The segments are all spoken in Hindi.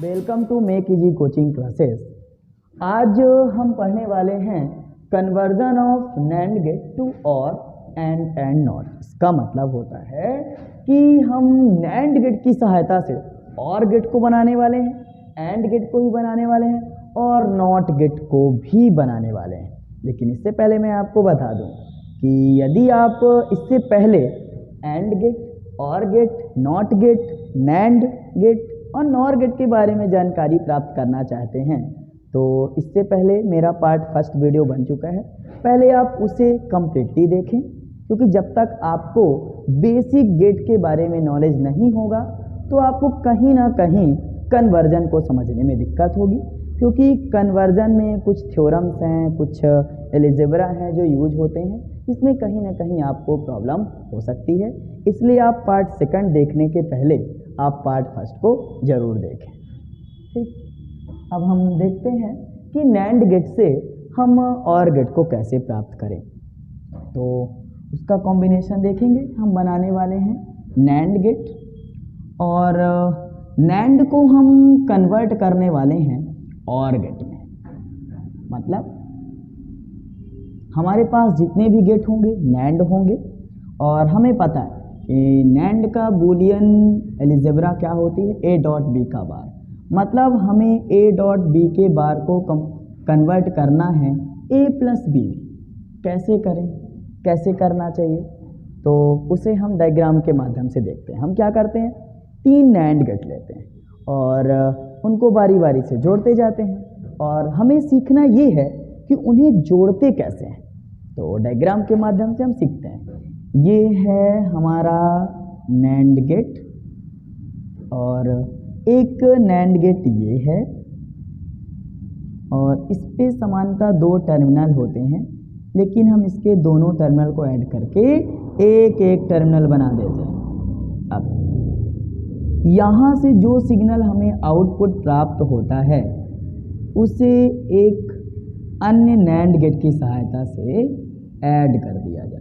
Welcome to make easy coaching classes. आज हम पढ़ने वाले हैं conversion of NAND gate to or and not. इसका मतलब होता है कि हम नैंड गेट की सहायता से और गेट को बनाने वाले हैं, एंड गेट को भी बनाने वाले हैं और नॉट गेट को भी बनाने वाले हैं। लेकिन इससे पहले मैं आपको बता दूं कि यदि आप इससे पहले and gate, or gate, not gate, NAND gate और नॉर गेट के बारे में जानकारी प्राप्त करना चाहते हैं तो इससे पहले मेरा पार्ट फर्स्ट वीडियो बन चुका है, पहले आप उसे कंप्लीटली देखें, क्योंकि जब तक आपको बेसिक गेट के बारे में नॉलेज नहीं होगा तो आपको कहीं ना कहीं कन्वर्जन को समझने में दिक्कत होगी, क्योंकि कन्वर्जन में कुछ थ्योरम्स हैं, कुछ एलिजेब्रा हैं जो यूज होते हैं, इसमें कहीं ना कहीं आपको प्रॉब्लम हो सकती है। इसलिए आप पार्ट सेकंड देखने के पहले आप पार्ट फर्स्ट को जरूर देखें। ठीक, अब हम देखते हैं कि नैंड गेट से हम और गेट को कैसे प्राप्त करें। तो उसका कॉम्बिनेशन देखेंगे, हम बनाने वाले हैं नैंड गेट और नैंड को हम कन्वर्ट करने वाले हैं और गेट में। मतलब हमारे पास जितने भी गेट होंगे नैंड होंगे और हमें पता है कि नैंड का बूलियन एलिजेब्रा क्या होती है, ए डॉट बी का बार। मतलब हमें ए डॉट बी के बार को कन्वर्ट करना है ए प्लस बी में। कैसे करें, कैसे करना चाहिए, तो उसे हम डायग्राम के माध्यम से देखते हैं। हम क्या करते हैं, 3 नैंड गेट लेते हैं और उनको बारी बारी से जोड़ते जाते हैं और हमें सीखना ये है कि उन्हें जोड़ते कैसे हैं। तो डायग्राम के माध्यम से हम सीखते हैं। ये है हमारा नैंड गेट और एक नैंड गेट ये है और इस पे समानता 2 टर्मिनल होते हैं, लेकिन हम इसके दोनों टर्मिनल को ऐड करके एक एक टर्मिनल बना देते हैं। अब यहाँ से जो सिग्नल हमें आउटपुट प्राप्त होता है उसे एक अन्य नैंड गेट की सहायता से ऐड कर दिया जाता है।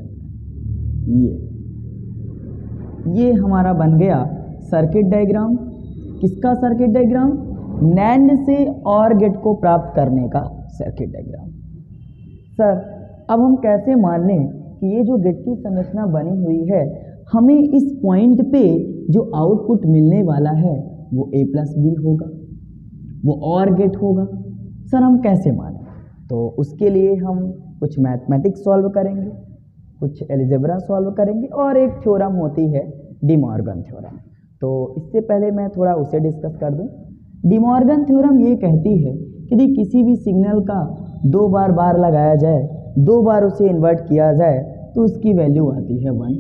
ये हमारा बन गया सर्किट डायग्राम। किसका सर्किट डायग्राम, नैंड से और गेट को प्राप्त करने का सर्किट डायग्राम। सर अब हम कैसे मान लें कि ये जो गेट की संरचना बनी हुई है, हमें इस पॉइंट पे जो आउटपुट मिलने वाला है वो ए प्लस बी होगा, वो और गेट होगा। सर हम कैसे मानें, तो उसके लिए हम कुछ मैथमेटिक्स सॉल्व करेंगे, कुछ एलिजेब्रा सॉल्व करेंगे और एक थ्योरम होती है डी मॉर्गन थ्योरम। तो इससे पहले मैं थोड़ा उसे डिस्कस कर दूं। डी मॉर्गन थ्योरम ये कहती है कि यदि किसी भी सिग्नल का 2 बार लगाया जाए, 2 बार उसे इन्वर्ट किया जाए तो उसकी वैल्यू आती है 1।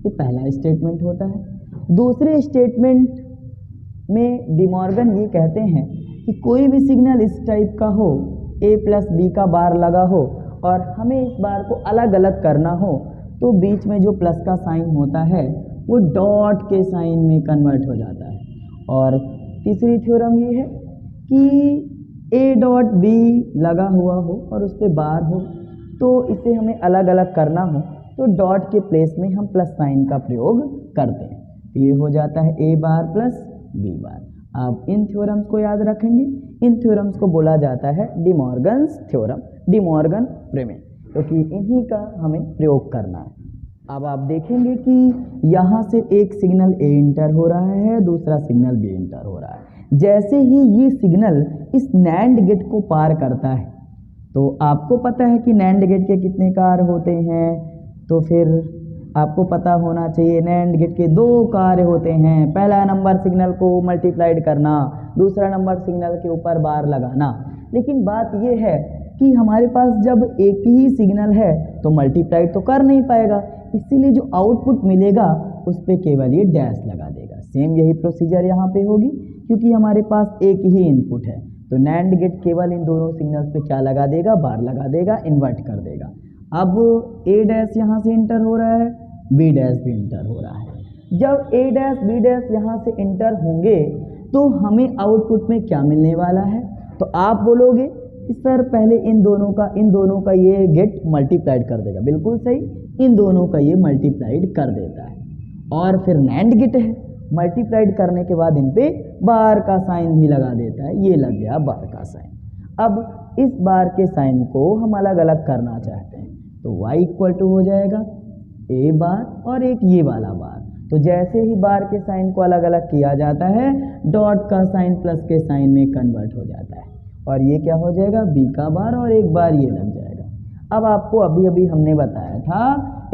ये पहला स्टेटमेंट होता है। दूसरे स्टेटमेंट में डी मॉर्गन ये कहते हैं कि कोई भी सिग्नल इस टाइप का हो, ए प्लस बी का बार लगा हो और हमें इस बार को अलग अलग करना हो तो बीच में जो प्लस का साइन होता है वो डॉट के साइन में कन्वर्ट हो जाता है। और तीसरी थ्योरम ये है कि ए डॉट बी लगा हुआ हो और उस पर बार हो, तो इसे हमें अलग अलग करना हो तो डॉट के प्लेस में हम प्लस साइन का प्रयोग करते हैं। तो ये हो जाता है ए बार प्लस बी बार। आप इन थ्योरम्स को याद रखेंगे। इन थ्योरम्स को बोला जाता है D Morgan's theorem, De Morgan प्रमेय, क्योंकि इन्हीं का हमें प्रयोग करना है। अब आप देखेंगे कि यहाँ से एक सिग्नल ए इंटर हो रहा है, दूसरा सिग्नल बी इंटर हो रहा है। जैसे ही ये सिग्नल इस नैंड गेट को पार करता है तो आपको पता है कि नैंड गेट के कितने कार्य होते हैं, तो फिर आपको पता होना चाहिए नैंड गेट के 2 कार्य होते हैं। पहला नंबर सिग्नल को मल्टीप्लाइड करना, दूसरा नंबर सिग्नल के ऊपर बार लगाना। लेकिन बात यह है कि हमारे पास जब एक ही सिग्नल है तो मल्टीप्लाइड तो कर नहीं पाएगा, इसीलिए जो आउटपुट मिलेगा उस पर केवल ये डैश लगा देगा। सेम यही प्रोसीजर यहाँ पे होगी, क्योंकि हमारे पास एक ही इनपुट है तो नैंड गेट केवल इन दोनों सिग्नल्स पे क्या लगा देगा, बार लगा देगा, इन्वर्ट कर देगा। अब ए डैश यहाँ से इंटर हो रहा है, बी डैश भी इंटर हो रहा है। जब ए डैश बी डैश यहाँ से इंटर होंगे तो हमें आउटपुट में क्या मिलने वाला है, तो आप बोलोगे कि सर पहले इन दोनों का ये गेट मल्टीप्लाइड कर देगा। बिल्कुल सही, इन दोनों का ये मल्टीप्लाइड कर देता है। और फिर नैंड गेट है मल्टीप्लाइड करने के बाद इन पे बार का साइन भी लगा देता है, ये लग गया बार का साइन। अब इस बार के साइन को हम अलग अलग करना चाहते हैं, तो y इक्वल टू हो जाएगा a बार और एक ये वाला बार। तो जैसे ही बार के साइन को अलग अलग किया जाता है, डॉट का साइन प्लस के साइन में कन्वर्ट हो जाता है, और ये क्या हो जाएगा b का बार और एक बार ये लग जाएगा। अब आपको अभी अभी हमने बताया था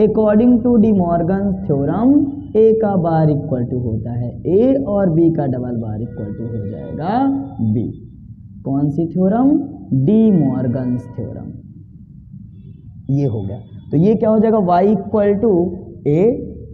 according to De Morgan's theorem a का बार इक्वल टू होता है a और b का डबल बार इक्वल टू हो जाएगा b। कौन सी थ्योरम? De Morgan's theorem. ये हो गया। तो ये क्या हो जाएगा y इक्वल टू a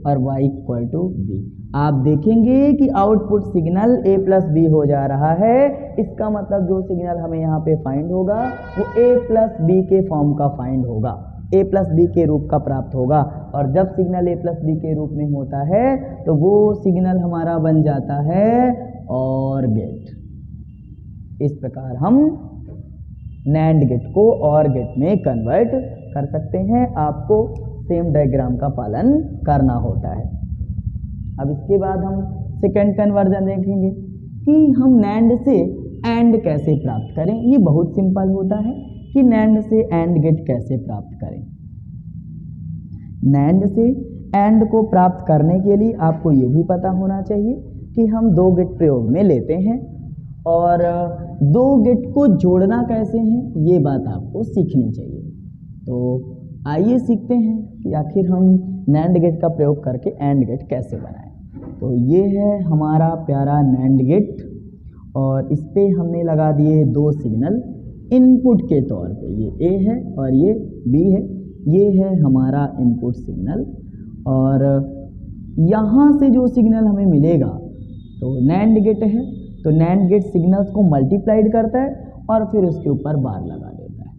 और y इक्वल टू b। आप देखेंगे कि output signal a plus B हो जा रहा है, इसका मतलब जो सिग्नल हमें यहाँ पे फाइंड होगा वो a प्लस बी के फॉर्म का फाइंड होगा, a प्लस बी के रूप का प्राप्त होगा। और जब सिग्नल a प्लस बी के रूप में होता है तो वो सिग्नल हमारा बन जाता है OR गेट। इस प्रकार हम NAND गेट को OR गेट में कन्वर्ट कर सकते हैं। आपको सेम डायग्राम का पालन करना होता है। अब इसके बाद हम सेकंड कन्वर्जन देखेंगे कि हम NAND से AND कैसे प्राप्त करें। ये बहुत सिंपल होता है कि NAND से AND गेट कैसे प्राप्त करें। NAND से AND को प्राप्त करने के लिए आपको ये भी पता होना चाहिए कि हम दो गेट प्रयोग में लेते हैं, और दो गेट को जोड़ना कैसे है ये बात आपको सीखनी चाहिए। तो आइए सीखते हैं कि आखिर हम NAND गेट का प्रयोग करके AND गेट कैसे बनाएं। तो ये है हमारा प्यारा NAND गेट, और इस पे हमने लगा दिए दो सिग्नल इनपुट के तौर पे, ये A है और ये B है। ये है हमारा इनपुट सिग्नल, और यहाँ से जो सिग्नल हमें मिलेगा तो NAND गेट है, तो NAND गेट सिग्नल्स को मल्टीप्लाइड करता है और फिर उसके ऊपर बार लगा देता है।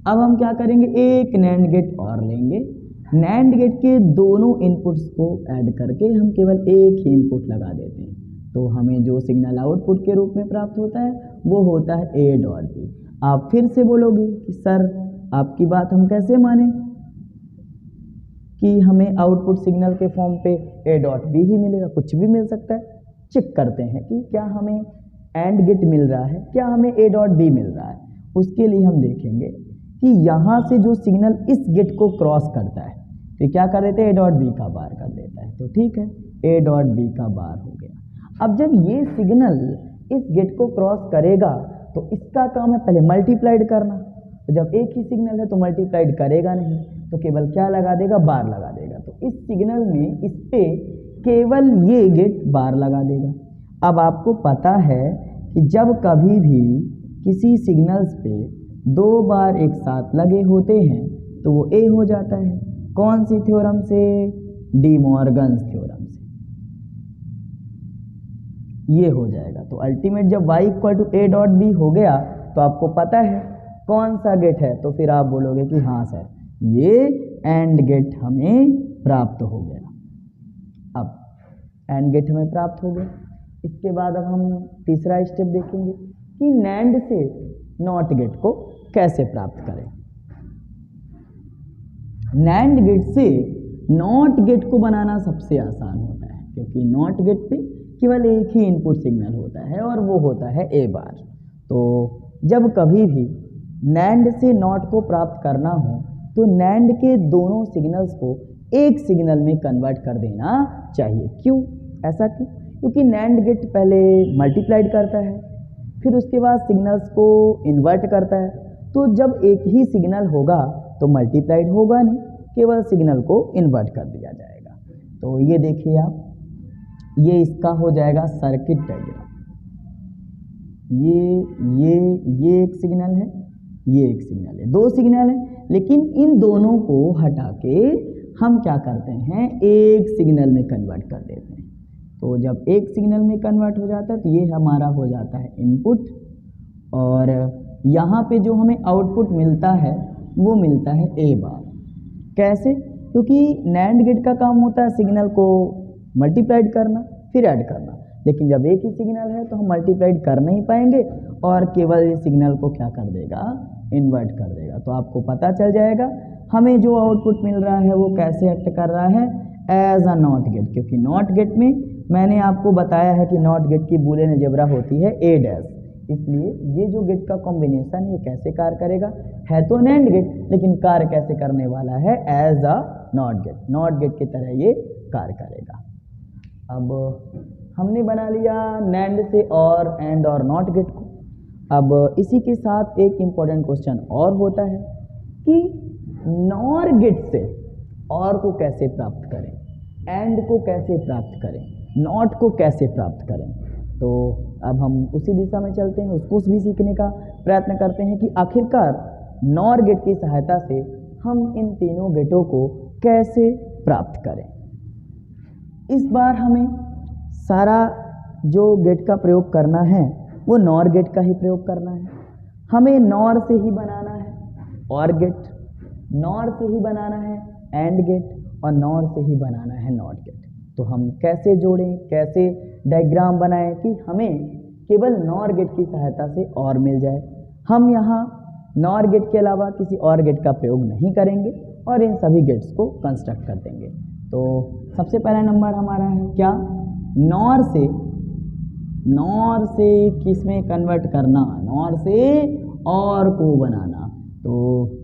अब हम क्या करेंगे, एक NAND गेट और लेंगे। NAND गेट के दोनों इनपुट्स को ऐड करके हम केवल एक ही इनपुट लगा देते हैं, तो हमें जो सिग्नल आउटपुट के रूप में प्राप्त होता है वो होता है A डॉट B। आप फिर से बोलोगे कि सर आपकी बात हम कैसे माने कि हमें आउटपुट सिग्नल के फॉर्म पे A डॉट B ही मिलेगा, कुछ भी मिल सकता है। चेक करते हैं कि क्या हमें AND गेट मिल रहा है, क्या हमें A डॉट B मिल रहा है। उसके लिए हम देखेंगे कि यहाँ से जो सिग्नल इस गेट को क्रॉस करता है तो क्या कर देते हैं, A डॉट B का बार कर देता है। तो ठीक है, A डॉट B का बार हो गया। अब जब ये सिग्नल इस गेट को क्रॉस करेगा तो इसका काम है पहले मल्टीप्लाइड करना। तो जब एक ही सिग्नल है तो मल्टीप्लाइड करेगा नहीं, तो केवल क्या लगा देगा, बार लगा देगा। तो इस सिग्नल में इस पे केवल ये गेट बार लगा देगा। अब आपको पता है कि जब कभी भी किसी सिग्नल्स पे दो बार एक साथ लगे होते हैं तो वो A हो जाता है। कौन सी थ्योरम से? डी मॉर्गन्स थ्योरम से। ये हो जाएगा। तो अल्टीमेट जब y equal to A dot B हो गया तो आपको पता है कौन सा गेट है, तो फिर आप बोलोगे कि हाँ सर ये AND गेट हमें प्राप्त हो गया। अब AND गेट हमें प्राप्त हो गया। इसके बाद अब हम तीसरा स्टेप देखेंगे कि NAND से NOT गेट को कैसे प्राप्त करें। NAND गेट से NOT गेट को बनाना सबसे आसान होता है, क्योंकि NOT गेट पे केवल एक ही इनपुट सिग्नल होता है और वो होता है A बार। तो जब कभी भी NAND से NOT को प्राप्त करना हो तो NAND के दोनों सिग्नल्स को एक सिग्नल में कन्वर्ट कर देना चाहिए। क्यों? ऐसा क्यों? क्योंकि NAND गेट पहले मल्टीप्लाइड करता है, फिर उसके बाद सिग्नल्स को इन्वर्ट करता है। तो जब एक ही सिग्नल होगा तो मल्टीप्लाइड होगा नहीं, केवल सिग्नल को इन्वर्ट कर दिया जाएगा। तो ये देखिए आप, ये इसका हो जाएगा सर्किट डायग्राम। ये एक सिग्नल है, ये एक सिग्नल है, दो सिग्नल है, लेकिन इन दोनों को हटा के हम क्या करते हैं, एक सिग्नल में कन्वर्ट कर देते हैं। तो जब एक सिग्नल में कन्वर्ट हो जाता है तो ये हमारा हो जाता है इनपुट, और यहाँ पे जो हमें आउटपुट मिलता है वो मिलता है A बार। कैसे? क्योंकि NAND गेट का काम होता है सिग्नल को मल्टीप्लाइड करना फिर ऐड करना, लेकिन जब एक ही सिग्नल है तो हम मल्टीप्लाइड कर नहीं पाएंगे और केवल ये सिग्नल को क्या कर देगा, इन्वर्ट कर देगा। तो आपको पता चल जाएगा हमें जो आउटपुट मिल रहा है वो कैसे एक्ट कर रहा है, एज अ नॉट गेट, क्योंकि नॉट गेट में मैंने आपको बताया है कि नॉट गेट की बूलियन अलजेब्रा होती है ए डैश, इसलिए ये जो गेट का कॉम्बिनेशन ये कैसे कार्य करेगा, है तो नैंड गेट लेकिन कार्य कैसे करने वाला है, एज अ नॉट गेट की तरह ये कार्य करेगा। अब हमने बना लिया नैंड से और एंड और नॉट गेट को। अब इसी के साथ एक इम्पॉर्टेंट क्वेश्चन और होता है कि नॉर गेट से और को कैसे प्राप्त करें, एंड को कैसे प्राप्त करें, नॉट को कैसे प्राप्त करें। तो अब हम उसी दिशा में चलते हैं, उसको भी सीखने का प्रयत्न करते हैं कि आखिरकार नॉर गेट की सहायता से हम इन तीनों गेटों को कैसे प्राप्त करें। इस बार हमें सारा जो गेट का प्रयोग करना है वो नॉर गेट का ही प्रयोग करना है। हमें नॉर से ही बनाना है और गेट, नॉर से ही बनाना है एंड गेट और नॉर से ही बनाना है नॉट गेट। तो हम कैसे जोड़ें, कैसे डायग्राम बनाएं कि हमें केवल नॉर गेट की सहायता से और मिल जाए। हम यहाँ नॉर गेट के अलावा किसी और गेट का प्रयोग नहीं करेंगे और इन सभी गेट्स को कंस्ट्रक्ट कर देंगे। तो सबसे पहला नंबर हमारा है क्या, नॉर से किस में कन्वर्ट करना, नॉर से और को बनाना। तो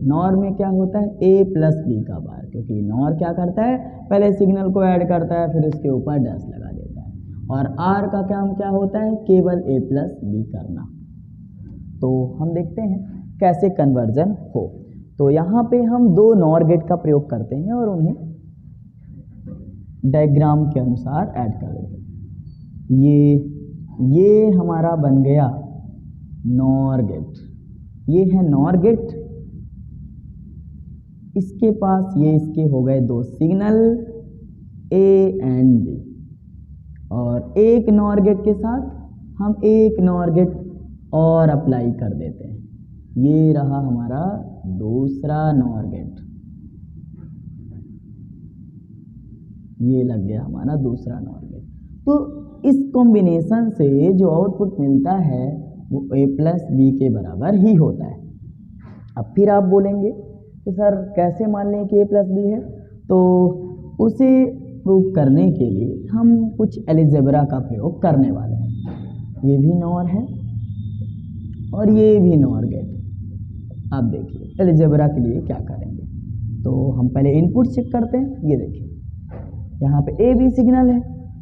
नॉर में क्या होता है, ए प्लस बी का बार, क्योंकि नॉर क्या करता है, पहले सिग्नल को ऐड करता है फिर उसके ऊपर डैश लगा देता है, और आर का काम क्या होता है, केवल ए प्लस बी करना। तो हम देखते हैं कैसे कन्वर्जन हो। तो यहाँ पे हम दो नॉर गेट का प्रयोग करते हैं और उन्हें डायग्राम के अनुसार ऐड कर देते हैं। ये हमारा बन गया नॉर गेट, ये है नॉर गेट, इसके पास ये इसके हो गए दो सिग्नल ए एंड बी, और एक नॉर गेट के साथ हम एक नॉर गेट और अप्लाई कर देते हैं। ये रहा हमारा दूसरा नॉर गेट, ये लग गया हमारा दूसरा नॉर गेट। तो इस कॉम्बिनेशन से जो आउटपुट मिलता है वो ए प्लस बी के बराबर ही होता है। अब फिर आप बोलेंगे कि सर कैसे मान लें कि ए प्लस बी है, तो उसे प्रूव करने के लिए हम कुछ अलजेब्रा का प्रयोग करने वाले हैं। ये भी नॉर है और ये भी नॉर गेट। अब देखिए अलजेब्रा के लिए क्या करेंगे, तो हम पहले इनपुट चेक करते हैं। ये देखिए यहाँ पे ए बी सिग्नल है,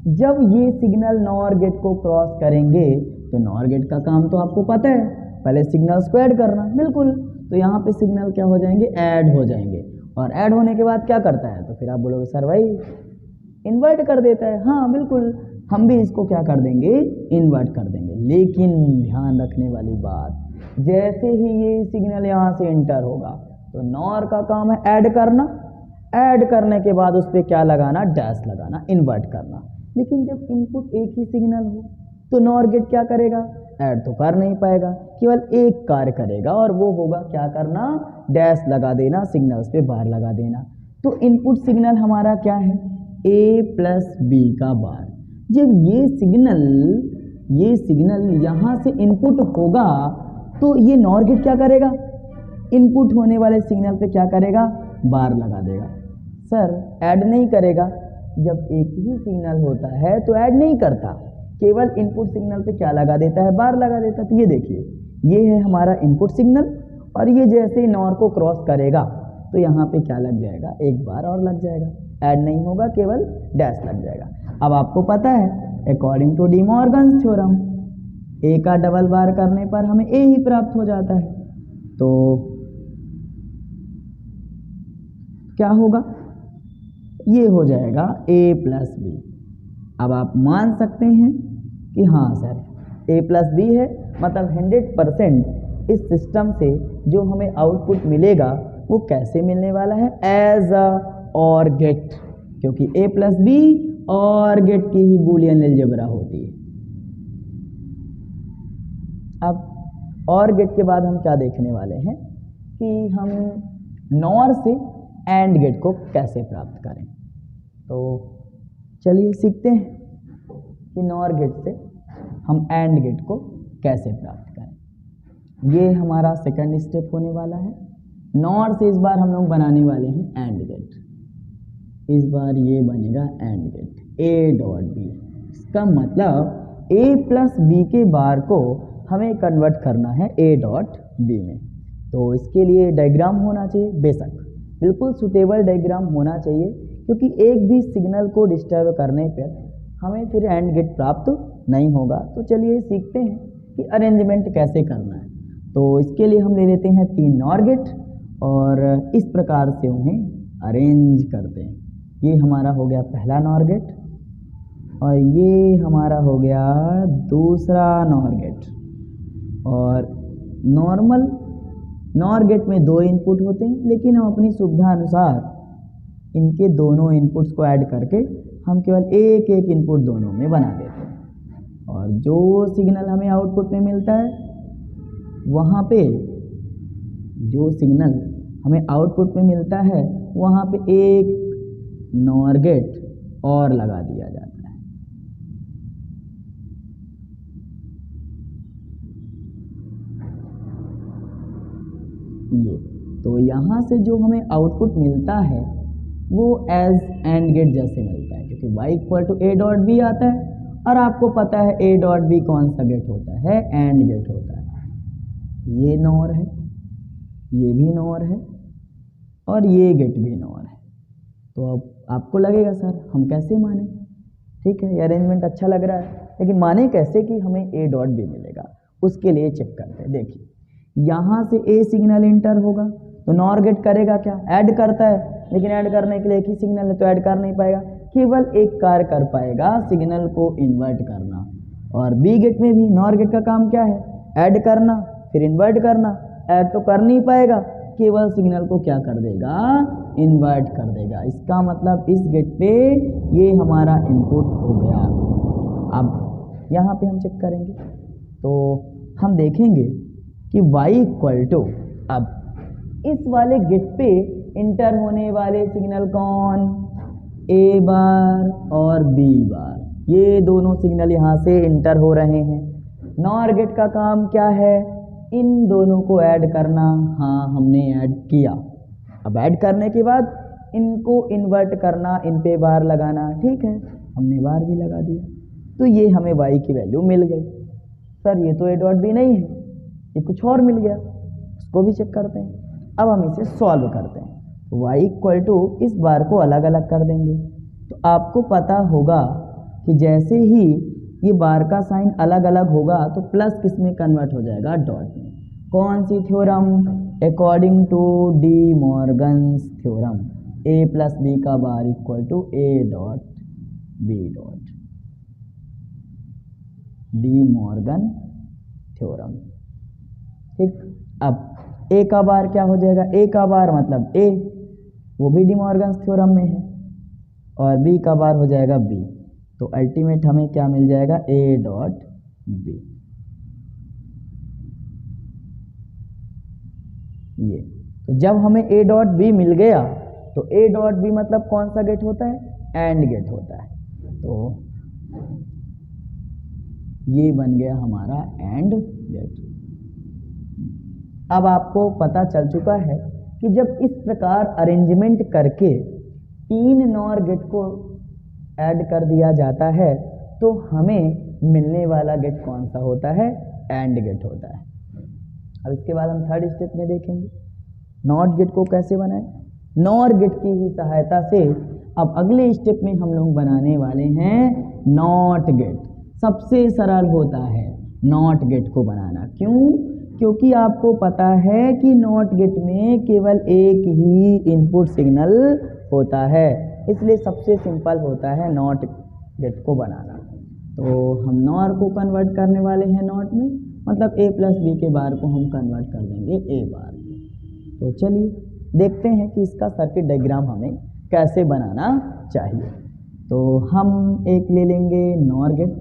जब ये सिग्नल नॉर गेट को क्रॉस करेंगे तो नॉर गेट का काम तो आपको पता है, पहले सिग्नल्स को ऐड करना, बिल्कुल। तो यहाँ पे सिग्नल क्या हो जाएंगे, ऐड हो जाएंगे, और ऐड होने के बाद क्या करता है, तो फिर आप बोलोगे सर भाई इन्वर्ट कर देता है। हाँ बिल्कुल, हम भी इसको क्या कर देंगे, इन्वर्ट कर देंगे। लेकिन ध्यान रखने वाली बात, जैसे ही ये सिग्नल यहाँ से एंटर होगा तो नॉर का काम है ऐड करना, ऐड करने के बाद उस पर क्या लगाना, डैश लगाना, इन्वर्ट करना। लेकिन जब इनपुट एक ही सिग्नल हो तो नॉर गेट क्या करेगा, ऐड तो कर नहीं पाएगा, केवल एक कार्य करेगा और वो होगा क्या करना, डैश लगा देना, सिग्नल्स पे बार लगा देना। तो इनपुट सिग्नल हमारा क्या है, ए प्लस बी का बार। जब ये सिग्नल यहाँ से इनपुट होगा तो ये नॉर गेट क्या करेगा, इनपुट होने वाले सिग्नल पे क्या करेगा, बार लगा देगा। सर ऐड नहीं करेगा, जब एक ही सिग्नल होता है तो ऐड नहीं करता, केवल इनपुट सिग्नल पे क्या लगा देता है, बार लगा देता है। तो ये देखिए ये है हमारा इनपुट सिग्नल, और ये जैसे ही नॉर को क्रॉस करेगा तो यहाँ पे क्या लग जाएगा, एक बार और लग जाएगा, ऐड नहीं होगा, केवल डैश लग जाएगा। अब आपको पता है according to De Morgan's theorem, A का डबल बार करने पर हमें ए ही प्राप्त हो जाता है। तो क्या होगा, ये हो जाएगा ए प्लस बी। अब आप मान सकते हैं कि हाँ सर ए प्लस बी है, मतलब 100% इस सिस्टम से जो हमें आउटपुट मिलेगा वो कैसे मिलने वाला है, एज अ और गेट, क्योंकि ए प्लस बी और गेट की ही बूलियन अलजेब्रा होती है। अब और गेट के बाद हम क्या देखने वाले हैं कि हम नॉर से एंड गेट को कैसे प्राप्त करें। तो चलिए सीखते हैं कि नॉर गेट से हम एंड गेट को कैसे प्राप्त करें। ये हमारा सेकंड स्टेप होने वाला है। नॉर से इस बार हम लोग बनाने वाले हैं एंड गेट। इस बार ये बनेगा and gate, A dot B. इसका मतलब a प्लस बी के बार को हमें कन्वर्ट करना है a डॉट बी में। तो इसके लिए डायग्राम होना चाहिए, बेशक बिल्कुल सुटेबल डायग्राम होना चाहिए, क्योंकि एक भी सिग्नल को डिस्टर्ब करने पर हमें फिर एंड गेट प्राप्त नहीं होगा। तो चलिए सीखते हैं कि अरेंजमेंट कैसे करना है। तो इसके लिए हम ले लेते हैं 3 नॉर गेट और इस प्रकार से उन्हें अरेंज करते हैं। ये हमारा हो गया पहला नॉर गेट और ये हमारा हो गया दूसरा नॉर गेट। और नॉर्मल नॉर गेट में 2 इनपुट होते हैं, लेकिन हम अपनी सुविधा अनुसार इनके दोनों इनपुट्स को ऐड करके हम केवल एक एक इनपुट दोनों में बना देते हैं। और जो सिग्नल हमें आउटपुट में मिलता है, वहाँ पे जो सिग्नल हमें आउटपुट में मिलता है वहाँ पे एक नॉर गेट और लगा दिया जाता है। ये तो यहाँ से जो हमें आउटपुट मिलता है वो एज एंड गेट जैसे मिलता है, क्योंकि y equal to A dot B आता है और आपको पता है ए डॉट बी कौन सा गेट होता है, एंड गेट होता है। ये नॉर है, ये भी नॉर है और ये गेट भी नॉर है। तो अब आपको लगेगा सर हम कैसे माने, ठीक है ये अरेंजमेंट अच्छा लग रहा है, लेकिन माने कैसे कि हमें ए डॉट बी मिलेगा। उसके लिए चेक करते हैं। देखिए यहाँ से ए सिग्नल इंटर होगा तो नॉर गेट करेगा क्या, ऐड करता है, लेकिन ऐड करने के लिए एक ही सिग्नल है तो ऐड कर नहीं पाएगा, केवल एक कार्य कर पाएगा सिग्नल को इन्वर्ट करना। और बी गेट में भी नॉर गेट का काम क्या है, ऐड करना फिर इन्वर्ट करना। ऐड तो कर नहीं पाएगा, केवल सिग्नल को क्या कर देगा, इन्वर्ट कर देगा। इसका मतलब इस गेट पे ये हमारा इनपुट हो गया। अब यहाँ पे हम चेक करेंगे तो हम देखेंगे कि y इक्वल टू, अब इस वाले गेट पे इंटर होने वाले सिग्नल कौन, a बार और b बार, ये दोनों सिग्नल यहाँ से इंटर हो रहे हैं। नॉर गेट का काम क्या है, इन दोनों को ऐड करना। हाँ हमने ऐड किया। अब ऐड करने के बाद इनको इन्वर्ट करना, इन पे बार लगाना, ठीक है हमने बार भी लगा दिया। तो ये हमें y की वैल्यू मिल गई। सर ये तो ए डॉट बी नहीं है, ये कुछ और मिल गया, उसको भी चेक करते हैं। अब हम इसे सॉल्व करते हैं। तो y इक्वल टू इस बार को अलग अलग कर देंगे। तो आपको पता होगा कि जैसे ही ये बार का साइन अलग अलग होगा तो प्लस किस में कन्वर्ट हो जाएगा, डॉट में। कौन सी theorem, according to De Morgan's theorem, a plus B का bar equal to a dot b dot, De Morgan theorem, ठीक। अब a का बार क्या हो जाएगा, a का बार मतलब a, वो भी डी मॉर्गन्स थ्योरम में है, और b का बार हो जाएगा b। तो अल्टीमेट हमें क्या मिल जाएगा, a डॉट b। ये तो जब हमें a डॉट b मिल गया तो a डॉट b मतलब कौन सा गेट होता है, एंड गेट होता है। तो ये बन गया हमारा एंड गेट। अब आपको पता चल चुका है कि जब इस प्रकार अरेंजमेंट करके 3 नॉर गेट को ऐड कर दिया जाता है तो हमें मिलने वाला गेट कौन सा होता है, एंड गेट होता है। अब इसके बाद हम थर्ड स्टेप में देखेंगे नॉट गेट को कैसे बनाएं। नॉर गेट की ही सहायता से अब अगले स्टेप में हम लोग बनाने वाले हैं नॉट गेट। सबसे सरल होता है नॉट गेट को बनाना। क्यों? क्योंकि आपको पता है कि नॉट गेट में केवल एक ही इनपुट सिग्नल होता है, इसलिए सबसे सिंपल होता है नॉट गेट को बनाना। तो हम नॉर को कन्वर्ट करने वाले हैं नॉट में, मतलब a प्लस बी के बार को हम कन्वर्ट कर देंगे a बार। तो चलिए देखते हैं कि इसका सर्किट डायग्राम हमें कैसे बनाना चाहिए। तो हम एक ले लेंगे नॉर गेट,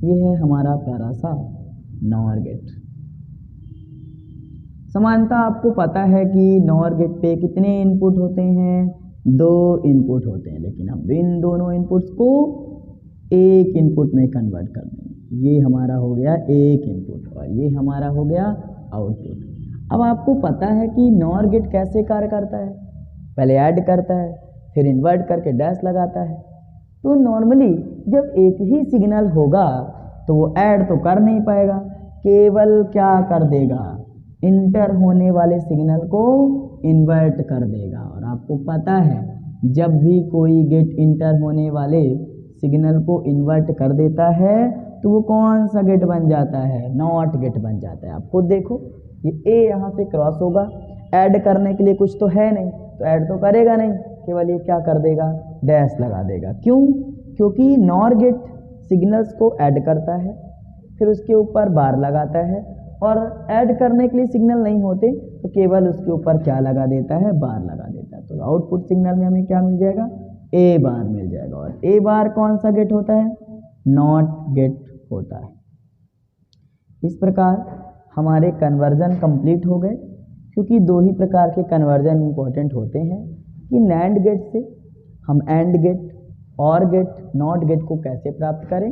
ये है हमारा प्यारा सा नॉर गेट। समानता आपको पता है कि नॉर गेट पे कितने इनपुट होते हैं, 2 इनपुट होते हैं, लेकिन हम इन दोनों इनपुट्स को एक इनपुट में कन्वर्ट कर देंगे। ये हमारा हो गया एक इनपुट और ये हमारा हो गया आउटपुट। अब आपको पता है कि नॉर गेट कैसे कार्य करता है, पहले ऐड करता है, फिर इन्वर्ट करके डैश लगाता है, तो नॉर्मली जब एक ही सिग्नल होगा तो वो ऐड तो कर नहीं पाएगा, केवल क्या कर देगा, इंटर होने वाले सिग्नल को इन्वर्ट कर देगा। और आपको पता है जब भी कोई गेट इंटर होने वाले सिग्नल को इन्वर्ट कर देता है तो वो कौन सा गेट बन जाता है, नॉट गेट बन जाता है। आप खुद देखो ये ए यहाँ से क्रॉस होगा, ऐड करने के लिए कुछ तो है नहीं, तो ऐड तो करेगा नहीं, केवल ये क्या कर देगा, डैश लगा देगा। क्यों? क्योंकि नॉर गेट सिग्नल्स को ऐड करता है, फिर उसके ऊपर बार लगाता है, और ऐड करने के लिए सिग्नल नहीं होते तो केवल उसके ऊपर क्या लगा देता है, बार लगा देता है। तो आउटपुट सिग्नल में हमें क्या मिल जाएगा, ए बार मिल जाएगा। और ए बार कौन सा गेट होता है, नॉट गेट होता है। इस प्रकार हमारे कन्वर्जन कंप्लीट हो गए, क्योंकि दो ही प्रकार के कन्वर्जन इंपॉर्टेंट होते हैं कि नैंड गेट से हम and gate, or gate, not gate को कैसे प्राप्त करें,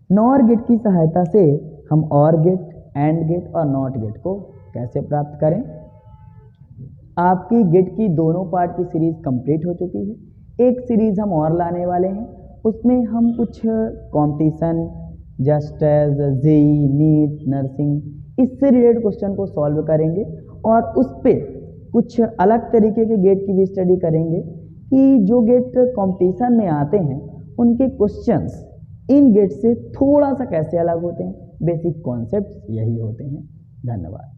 नॉर गेट की सहायता से हम और गेट, एंड गेट और नॉट गेट को कैसे प्राप्त करें। आपकी गेट की दोनों पार्ट की सीरीज़ कंप्लीट हो चुकी है। एक सीरीज़ हम और लाने वाले हैं, उसमें हम कुछ competition, just as, JEE, NEET, nursing, इससे रिलेटेड क्वेश्चन को सॉल्व करेंगे, और उस पर कुछ अलग तरीके के गेट की भी स्टडी करेंगे कि जो गेट कंपटीशन में आते हैं उनके क्वेश्चंस इन गेट से थोड़ा सा कैसे अलग होते हैं। बेसिक कॉन्सेप्ट्स यही होते हैं। धन्यवाद।